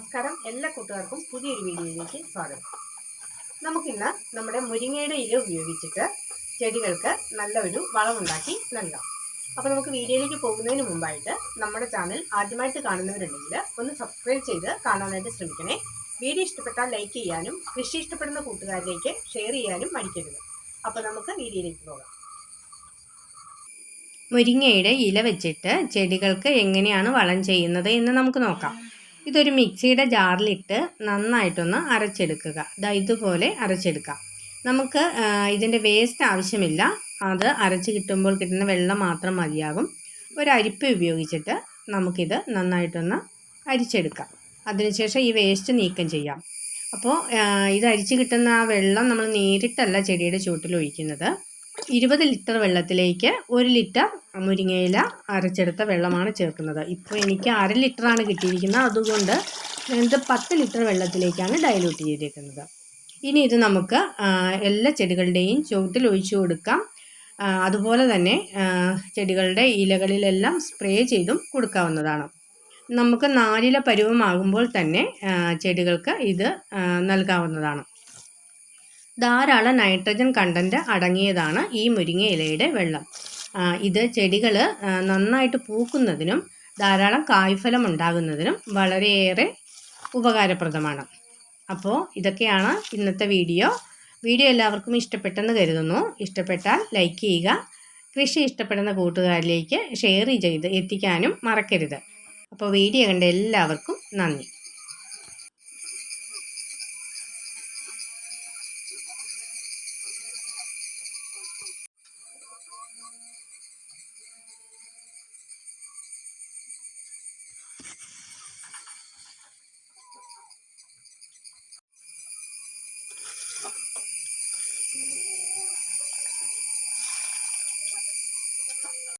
നമസ്കാരം, എല്ലാ കൂട്ടുകാർക്കും പുതിയൊരു വീഡിയോയിലേക്ക് സ്വാഗതം. നമുക്കിന്ന് നമ്മുടെ മുരിങ്ങയുടെ ഇല ഉപയോഗിച്ചിട്ട് ചെടികൾക്ക് നല്ലൊരു വളമുണ്ടാക്കി നൽകാം. അപ്പോൾ നമുക്ക് വീഡിയോയിലേക്ക് പോകുന്നതിന് മുമ്പായിട്ട് നമ്മുടെ ചാനൽ ആദ്യമായിട്ട് കാണുന്നവരുണ്ടെങ്കിൽ ഒന്ന് സബ്സ്ക്രൈബ് ചെയ്ത് കാണാനായിട്ട് ശ്രമിക്കണേ. വീഡിയോ ഇഷ്ടപ്പെട്ടാൽ ലൈക്ക് ചെയ്യാനും കൃഷി ഇഷ്ടപ്പെടുന്ന കൂട്ടുകാരിലേക്ക് ഷെയർ ചെയ്യാനും മടിക്കരുത്. അപ്പോൾ നമുക്ക് വീഡിയോയിലേക്ക് പോകാം. മുരിങ്ങയുടെ ഇല വെച്ചിട്ട് ചെടികൾക്ക് എങ്ങനെയാണ് വളം ചെയ്യുന്നത് എന്ന് നമുക്ക് നോക്കാം. ഇതൊരു മിക്സിയുടെ ജാറിലിട്ട് നന്നായിട്ടൊന്ന് അരച്ചെടുക്കുക. ഇതുപോലെ അരച്ചെടുക്കാം. നമുക്ക് ഇതിൻ്റെ വേസ്റ്റ് ആവശ്യമില്ല. അത് അരച്ച് കിട്ടുമ്പോൾ കിട്ടുന്ന വെള്ളം മാത്രം മതിയാകും. ഒരു അരിപ്പ ഉപയോഗിച്ചിട്ട് നമുക്കിത് നന്നായിട്ടൊന്ന് അരിച്ചെടുക്കാം. അതിനുശേഷം ഈ വേസ്റ്റ് നീക്കം ചെയ്യാം. അപ്പോൾ ഇത് അരിച്ച് കിട്ടുന്ന ആ വെള്ളം നമ്മൾ നേരിട്ടല്ല ചെടിയുടെ ചുവട്ടിൽ ഒഴിക്കുന്നത്. 20 ലിറ്റർ വെള്ളത്തിലേക്ക് 1 ലിറ്റർ മുരിങ്ങയില അരച്ചെടുത്ത വെള്ളമാണ് ചേർക്കുന്നത്. ഇപ്പോൾ എനിക്ക് 1/2 ലിറ്ററാണ് കിട്ടിയിരിക്കുന്നത്. അതുകൊണ്ട് ഇത് 10 ലിറ്റർ വെള്ളത്തിലേക്കാണ് ഡൈല്യൂട്ട് ചെയ്തിരിക്കുന്നത്. ഇനി ഇത് നമുക്ക് എല്ലാ ചെടികളുടെയും ചുവട്ടിൽ ഒഴിച്ചു കൊടുക്കാം. അതുപോലെ തന്നെ ചെടികളുടെ ഇലകളിലെല്ലാം സ്പ്രേ ചെയ്തും കൊടുക്കാവുന്നതാണ്. നമുക്ക് 4 ഇല പരുവമാകുമ്പോൾ തന്നെ ചെടികൾക്ക് ഇത് നൽകാവുന്നതാണ്. ധാരാളം നൈട്രജൻ കണ്ടൻറ്റ് അടങ്ങിയതാണ് ഈ മുരിങ്ങ ഇലയുടെ വെള്ളം. ഇത് ചെടികൾ നന്നായിട്ട് പൂക്കുന്നതിനും ധാരാളം കായ്ഫലം ഉണ്ടാകുന്നതിനും വളരെയേറെ ഉപകാരപ്രദമാണ്. അപ്പോൾ ഇതൊക്കെയാണ് ഇന്നത്തെ വീഡിയോ എല്ലാവർക്കും ഇഷ്ടപ്പെട്ടെന്ന് കരുതുന്നു. ഇഷ്ടപ്പെട്ടാൽ ലൈക്ക് ചെയ്യുക. കൃഷി ഇഷ്ടപ്പെടുന്ന കൂട്ടുകാരിലേക്ക് ഷെയർ ചെയ്ത് എത്തിക്കാനും മറക്കരുത്. അപ്പോൾ വീഡിയോ കണ്ട എല്ലാവർക്കും നന്ദി.